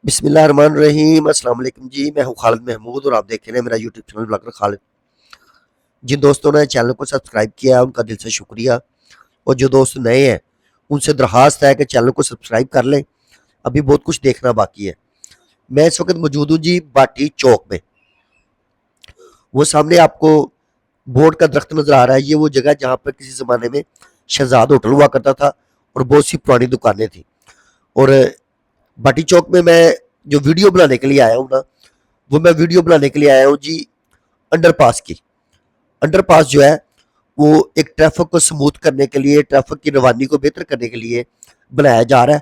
بسم اللہ الرحمن الرحیم۔ السلام علیکم جی، میں ہوں خالد محمود اور آپ دیکھ رہے ہیں میرا یوٹیوب چینل بلاگر خالد۔ جن دوستوں نے چینل کو سبسکرائب کیا ہے ان کا دل سے شکریہ، اور جو دوست نئے ہیں ان سے درخواست ہے کہ چینل کو سبسکرائب کر لیں، ابھی بہت کچھ دیکھنا باقی ہے۔ میں اس وقت موجود ہوں جی باٹی چوک میں۔ وہ سامنے آپ کو بورڈ کا درخت نظر آ رہا ہے، یہ وہ جگہ جہاں پر کسی زمانے میں شہزاد ہوٹل ہوا کرتا تھا اور بہت سی پرانی دکانیں تھیں۔ اور باٹی چوک میں جو ویڈیو بنانے کے لیے آیا ہوں نا، وہ میں ویڈیو بنانے کے لیے آیا ہوں جی انڈر پاس کی۔ انڈر پاس جو ہے وہ ایک ٹریفک کو سموتھ کرنے کے لیے، ٹریفک کی روانی کو بہتر کرنے کے لیے بنایا جا رہا ہے۔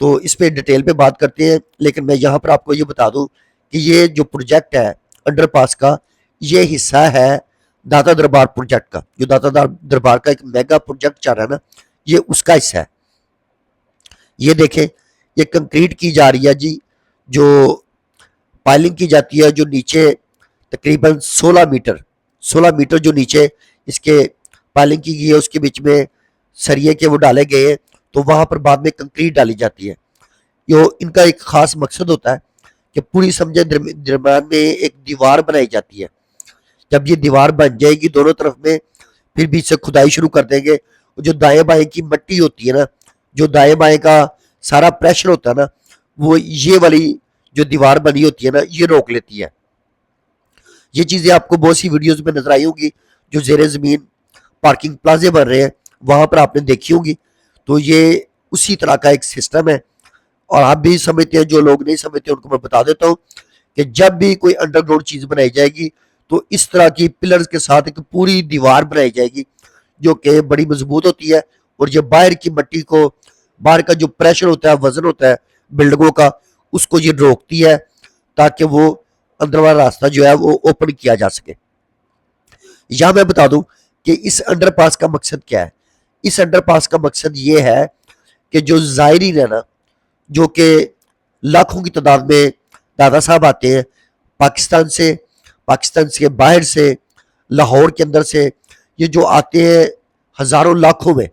تو اس پہ ڈیٹیل پہ بات کرتے ہیں، لیکن میں یہاں پر آپ کو یہ بتا دوں کہ یہ جو پروجیکٹ ہے انڈر پاس کا، یہ حصہ ہے داتا دربار پروجیکٹ کا۔ جو داتا دربار کا ایک میگا پروجیکٹ چل رہا ہے نا، یہ اس کا حصہ ہے۔ یہ دیکھیں، یہ کنکریٹ کی جا رہی ہے جی، جو پائلنگ کی جاتی ہے، جو نیچے تقریباً 16 میٹر جو نیچے اس کے پائلنگ کی گئی ہے، اس کے بیچ میں سریے کے وہ ڈالے گئے ہیں، تو وہاں پر بعد میں کنکریٹ ڈالی جاتی ہے۔ ان کا ایک خاص مقصد ہوتا ہے کہ پوری سمجھے درمیان میں ایک دیوار بنائی جاتی ہے۔ جب یہ دیوار بن جائے گی دونوں طرف میں، پھر بیچ سے کھدائی شروع کر دیں گے۔ جو دائیں بائیں کی مٹی ہوتی ہے نا، جو دائیں بائیں کا سارا پریشر ہوتا ہے نا، وہ یہ والی جو دیوار بنی ہوتی ہے نا، یہ روک لیتی ہے۔ یہ چیزیں آپ کو بہت سی ویڈیوز میں نظر آئی ہوں گی، جو زیر زمین پارکنگ پلازے بن رہے ہیں وہاں پر آپ نے دیکھی ہوں گی۔ تو یہ اسی طرح کا ایک سسٹم ہے، اور آپ بھی سمجھتے ہیں، جو لوگ نہیں سمجھتے ان کو میں بتا دیتا ہوں کہ جب بھی کوئی انڈر گراؤنڈ چیز بنائی جائے گی تو اس طرح کی پلرز کے ساتھ ایک پوری دیوار بنائی جائے گی، جو کہ بڑی مضبوط ہوتی ہے، اور یہ باہر کی مٹی کو، باہر کا جو پریشر ہوتا ہے، وزن ہوتا ہے بلڈنگوں کا، اس کو یہ روکتی ہے، تاکہ وہ اندر والا راستہ جو ہے وہ اوپن کیا جا سکے۔ یہاں میں بتا دوں کہ اس انڈر پاس کا مقصد کیا ہے۔ اس انڈر پاس کا مقصد یہ ہے کہ جو زائرین ہے نا، جو کہ لاکھوں کی تعداد میں دادا صاحب آتے ہیں پاکستان سے باہر سے، لاہور کے اندر سے، یہ جو آتے ہیں ہزاروں لاکھوں میں،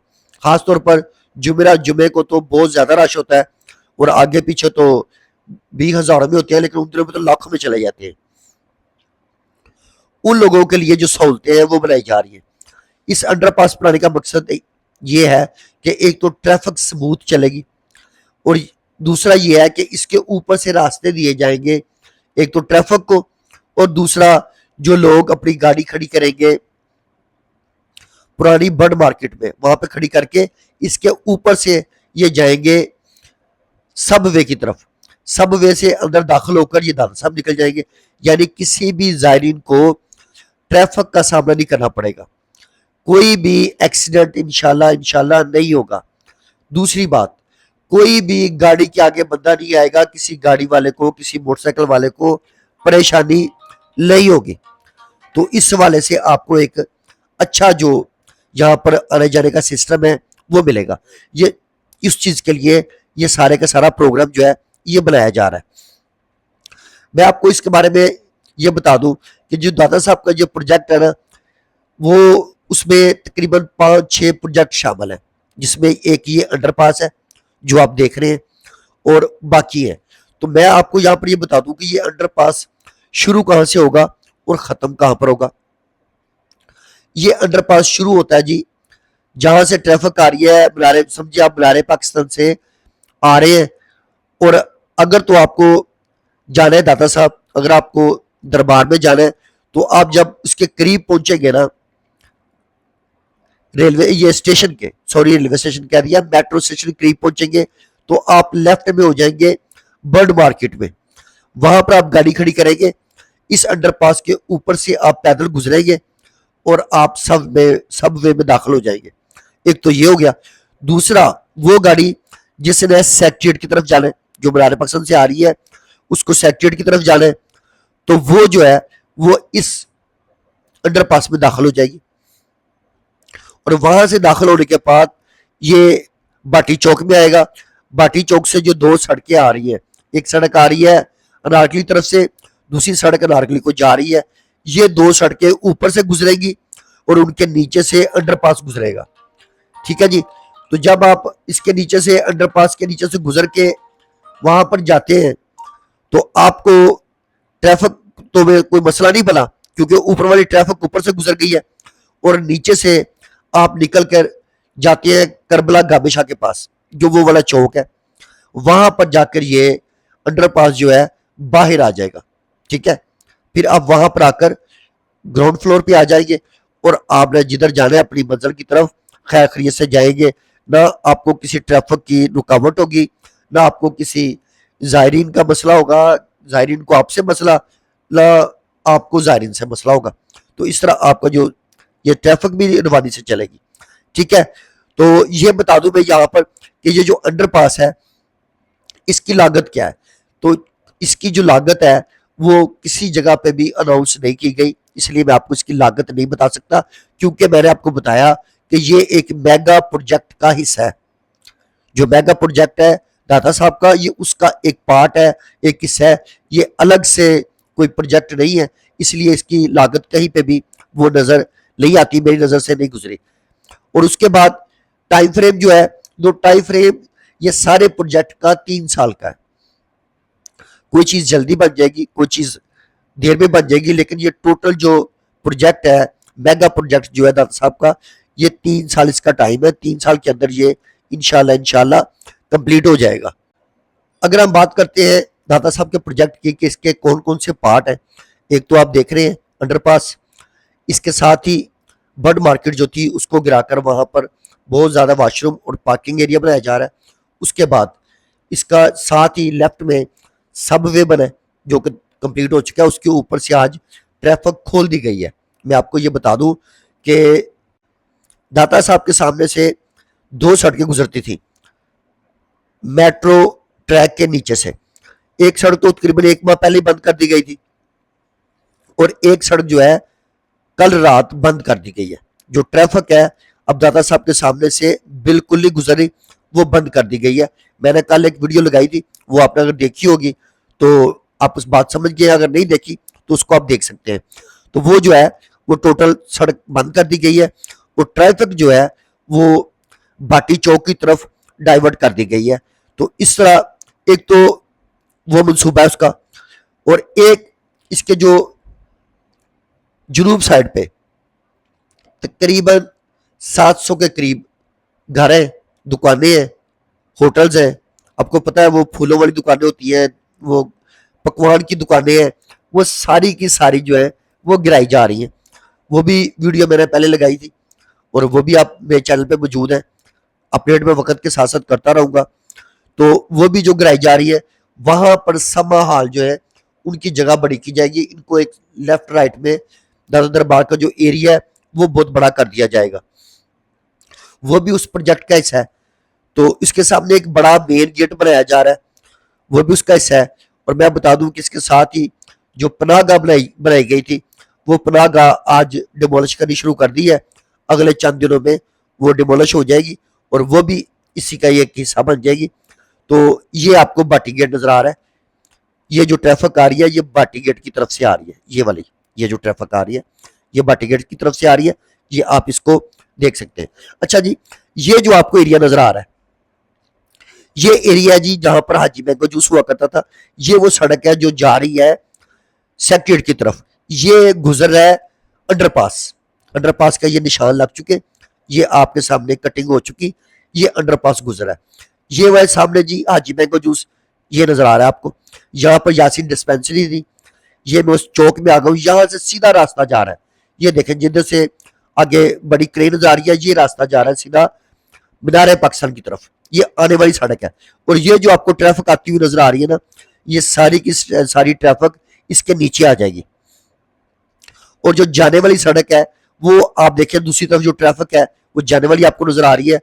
خاص طور پر جمعے کو تو بہت زیادہ رش ہوتا ہے، اور آگے پیچھے تو 20,000 میں ہوتے ہیں، لیکن ان دنوں میں تو لاکھوں میں چلے جاتے ہیں۔ ان لوگوں کے لیے جو سہولتیں ہیں وہ بنائی جا رہی ہیں۔ اس انڈر پاس بنانے کا مقصد یہ ہے کہ ایک تو ٹریفک سموتھ چلے گی، اور دوسرا یہ ہے کہ اس کے اوپر سے راستے دیے جائیں گے، ایک تو ٹریفک کو، اور دوسرا جو لوگ اپنی گاڑی کھڑی کریں گے پرانی برڈ مارکیٹ میں، وہاں پہ کھڑی کر کے اس کے اوپر سے یہ جائیں گے سب وے کی طرف۔ سب وے سے اندر داخل ہو کر یہ دادا صاحب نکل جائیں گے، یعنی کسی بھی زائرین کو ٹریفک کا سامنا نہیں کرنا پڑے گا، کوئی بھی ایکسیڈنٹ انشاءاللہ نہیں ہوگا۔ دوسری بات، کوئی بھی گاڑی کے آگے بندہ نہیں آئے گا، کسی گاڑی والے کو، کسی موٹر سائیکل والے کو پریشانی نہیں ہوگی۔ تو اس حوالے سے آپ کو ایک اچھا جو یہاں پر آنے جانے کا سسٹم ہے وہ ملے گا۔ یہ اس چیز کے لیے یہ سارے کا سارا پروگرام جو ہے یہ بنایا جا رہا ہے۔ میں آپ کو اس کے بارے میں یہ بتا دوں کہ جو دادا صاحب کا جو پروجیکٹ ہے نا، وہ اس میں تقریباً 5-6 پروجیکٹ شامل ہیں، جس میں ایک یہ انڈر پاس ہے جو آپ دیکھ رہے ہیں، اور باقی ہے۔ تو میں آپ کو یہاں پر یہ بتا دوں کہ یہ انڈر پاس شروع کہاں سے ہوگا اور ختم کہاں پر ہوگا۔ یہ انڈر پاس شروع ہوتا ہے جی جہاں سے ٹریفک آ رہی ہے، سمجھے آپ بلارے پاکستان سے آ رہے ہیں، اور اگر تو آپ کو جانا ہے داتا صاحب، اگر آپ کو دربار میں جانا ہے، تو آپ جب اس کے قریب پہنچیں گے نا، ریلوے اسٹیشن کہہ دیا، میٹرو اسٹیشن کے قریب پہنچیں گے تو آپ لیفٹ میں ہو جائیں گے برڈ مارکیٹ میں۔ وہاں پر آپ گاڑی کھڑی کریں گے، اس انڈر پاس کے اوپر سے آپ پیدل گزریں گے، اور آپ سب وے میں داخل ہو جائیں گے۔ ایک تو یہ ہو گیا۔ دوسرا، وہ گاڑی جس نے سیکٹریٹ کی طرف جانا ہے، جو بلارے پاکستان سے آ رہی ہے، اس کو سیکٹریٹ کی طرف جانا ہے، تو وہ جو ہے وہ اس انڈر پاس میں داخل ہو جائے گی، اور وہاں سے داخل ہونے کے بعد یہ باٹی چوک میں آئے گا۔ باٹی چوک سے جو 2 سڑکیں آ رہی ہیں، ایک سڑک آ رہی ہے انارکلی طرف سے، دوسری سڑک انارکلی کو جا رہی ہے۔ یہ 2 سڑکیں اوپر سے گزرے گی اور ان کے نیچے سے انڈر پاس گزرے گا، ٹھیک ہے جی۔ تو جب آپ اس کے نیچے سے، انڈر پاس کے نیچے سے گزر کے وہاں پر جاتے ہیں تو آپ کو ٹریفک تو میں کوئی مسئلہ نہیں بنا، کیونکہ اوپر والی ٹریفک اوپر سے گزر گئی ہے، اور نیچے سے آپ نکل کر جاتے ہیں کربلا گابی شاہ کے پاس، جو وہ والا چوک ہے، وہاں پر جا کر یہ انڈر پاس جو ہے باہر آ جائے گا، ٹھیک ہے۔ پھر آپ وہاں پر آ کر گراؤنڈ فلور پہ آ جائیں گے، اور آپ نے جدھر جانا ہے اپنی منزل کی طرف خیر خیریت سے جائیں گے، نہ آپ کو کسی ٹریفک کی رکاوٹ ہوگی، نہ آپ کو کسی زائرین کا مسئلہ ہوگا، زائرین کو آپ سے مسئلہ، نہ آپ کو زائرین سے مسئلہ ہوگا۔ تو اس طرح آپ کا جو یہ ٹریفک بھی روانی سے چلے گی، ٹھیک ہے۔ تو یہ بتا دوں میں یہاں پر کہ یہ جو انڈر پاس ہے اس کی لاگت کیا ہے، تو اس کی جو لاگت ہے وہ کسی جگہ پہ بھی اناؤنس نہیں کی گئی، اس لیے میں آپ کو اس کی لاگت نہیں بتا سکتا، کیونکہ میں نے آپ کو بتایا کہ یہ ایک میگا پروجیکٹ کا حصہ ہے۔ جو میگا پروجیکٹ ہے داتا صاحب کا، یہ اس کا ایک پارٹ ہے، ایک حصہ ہے، یہ الگ سے کوئی پروجیکٹ نہیں ہے، اس لیے اس کی لاگت کہیں پہ بھی وہ نظر نہیں آتی، میری نظر سے نہیں گزری۔ اور اس کے بعد ٹائم فریم جو ہے، جو ٹائم فریم یہ سارے پروجیکٹ کا 3 سال کا ہے۔ کوئی چیز جلدی بن جائے گی، کوئی چیز دیر میں بن جائے گی، لیکن یہ ٹوٹل جو پروجیکٹ ہے، میگا پروجیکٹ جو ہے داتا صاحب کا، یہ 3 سال اس کا ٹائم ہے، 3 سال کے اندر یہ انشاءاللہ کمپلیٹ ہو جائے گا۔ اگر ہم بات کرتے ہیں داتا صاحب کے پروجیکٹ کی کہ اس کے کون کون سے پارٹ ہیں، ایک تو آپ دیکھ رہے ہیں انڈر پاس، اس کے ساتھ ہی بڑ مارکیٹ جو تھی اس کو گرا کر وہاں پر بہت زیادہ واش روم اور پارکنگ ایریا بنایا جا رہا ہے۔ اس کے بعد اس کا ساتھ ہی لیفٹ میں سب وے بنا ہے جو کہ کمپلیٹ ہو چکا ہے، اس کے اوپر سے آج ٹریفک کھول دی گئی ہے۔ میں آپ کو یہ بتا دوں کہ داتا صاحب کے سامنے سے 2 سڑکیں گزرتی تھیں میٹرو ٹریک کے نیچے سے، ایک سڑک تو تقریباً 1 ماہ پہلے بند کر دی گئی تھی، اور ایک سڑک جو ہے کل رات بند کر دی گئی ہے۔ جو ٹریفک ہے اب داتا صاحب کے سامنے سے بالکل نہیں گزری، وہ بند کر دی گئی ہے۔ میں نے کل ایک ویڈیو لگائی تھی، وہ آپ نے اگر دیکھی ہوگی تو آپ اس بات سمجھ گئے، اگر نہیں دیکھی تو اس کو آپ دیکھ سکتے ہیں۔ تو وہ جو ہے وہ ٹوٹل سڑک بند کر دی گئی ہے، اور ٹریفک جو ہے وہ باٹی چوک کی طرف ڈائیورٹ کر دی گئی ہے۔ تو اس طرح ایک تو وہ منصوبہ ہے اس کا، اور ایک اس کے جو جنوب سائڈ پہ تقریباً 700 کے قریب گھر ہیں، دکانیں ہیں، ہوٹلز ہیں۔ آپ کو پتہ ہے وہ پھولوں والی دکانیں ہوتی ہیں، وہ پکوان کی دکانیں ہیں، وہ ساری کی ساری جو ہے وہ گرائی جا رہی ہیں۔ وہ بھی ویڈیو میں نے پہلے لگائی تھی، اور وہ بھی آپ میرے چینل پہ موجود ہیں، اپڈیٹ میں وقت کے ساتھ ساتھ کرتا رہوں گا۔ تو وہ بھی جو گرائی جا رہی ہے، وہاں پر سما حال جو ہے ان کی جگہ بڑی کی جائے گی، ان کو ایک لیفٹ رائٹ میں داتا دربار کا جو ایریا ہے وہ بہت بڑا کر دیا جائے گا، وہ بھی اس پروجیکٹ کا حصہ ہے۔ تو اس کے سامنے ایک بڑا مین گیٹ بنایا جا رہا ہے، وہ بھی اس کا حصہ ہے۔ اور میں بتا دوں کہ اس کے ساتھ ہی جو پناہ گاہ بنائی گئی تھی، وہ پناہ گاہ آج ڈیمولش کرنی شروع کر دی ہے، اگلے چند دنوں میں وہ ڈیمولش ہو جائے گی، اور وہ بھی اسی کا ایک حصہ بن جائے گی۔ تو یہ آپ کو باٹی گیٹ نظر آ رہا ہے، یہ جو ٹریفک آ رہی ہے یہ باٹی گیٹ کی طرف سے آ رہی ہے، یہ والی یہ جو ٹریفک آ رہی ہے یہ باٹی گیٹ کی طرف سے آ رہی ہے، یہ آپ اس کو دیکھ سکتے ہیں۔ اچھا جی، یہ جو آپ کو ایریا نظر آ رہا ہے، یہ ایریا جی جہاں پر حاجی مینگو جوس ہوا کرتا تھا، یہ وہ سڑک ہے جو جا رہی ہے سیکٹریٹ کی طرف، یہ گزر رہا ہے انڈر پاس۔ انڈر پاس کا یہ نشان لگ چکے، یہ آپ کے سامنے کٹنگ ہو چکی، یہ انڈر پاس گزر رہا ہے۔ یہ وہ سامنے جی حاجی مینگو جوس، یہ نظر آ رہا ہے آپ کو، یہاں پر یاسین ڈسپینسری تھی، یہ میں اس چوک میں آ گیا ہوں، یہاں سے سیدھا راستہ جا رہا ہے، یہ دیکھیں جدھر سے آگے بڑی کرین آ رہی ہے، یہ راستہ جا رہا ہے سیدھا مینار پاکستان کی طرف، یہ آنے والی سڑک ہے۔ اور یہ جو آپ کو ٹریفک آتی ہوئی نظر آ رہی ہے نا، یہ ساری کی ساری ٹریفک اس کے نیچے آ جائے گی۔ اور جو جانے والی سڑک ہے وہ آپ دیکھیں، دوسری طرف جو ٹریفک ہے وہ جانے والی آپ کو نظر آ رہی ہے،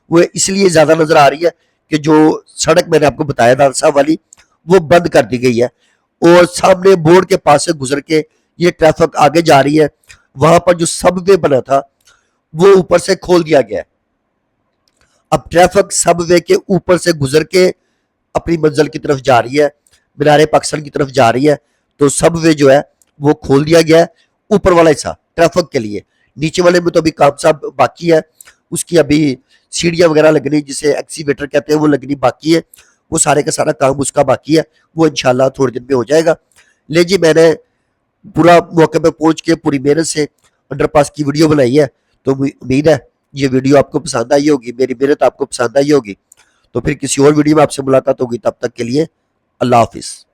وہ اس لیے زیادہ نظر آ رہی ہے کہ جو سڑک میں نے آپ کو بتایا داتا صاحب والی، وہ بند کر دی گئی ہے، اور سامنے بورڈ کے پاس سے گزر کے یہ ٹریفک آگے جا رہی ہے۔ وہاں پر جو سب وے بنا تھا وہ اوپر سے کھول دیا گیا ہے، اب ٹریفک سب وے کے اوپر سے گزر کے اپنی منزل کی طرف جا رہی ہے، مینار پاکستان کی طرف جا رہی ہے۔ تو سب وے جو ہے وہ کھول دیا گیا ہے، اوپر والا حصہ ٹریفک کے لیے، نیچے والے میں تو ابھی کام صاحب باقی ہے، اس کی ابھی سیڑھیاں وغیرہ لگنی، جسے ایکسیویٹر کہتے ہیں، وہ لگنی باقی ہے، وہ سارے کا سارا کام اس کا باقی ہے، وہ انشاءاللہ تھوڑے دن میں ہو جائے گا۔ لے جی میں نے پورا موقع پہ پہنچ کے پوری محنت سے انڈر پاس کی ویڈیو بنائی ہے، تو امید ہے یہ ویڈیو آپ کو پسند آئی ہوگی، میری محنت آپ کو پسند آئی ہوگی۔ تو پھر کسی اور ویڈیو میں آپ سے ملاقات ہوگی، تب تک کے لیے اللہ حافظ۔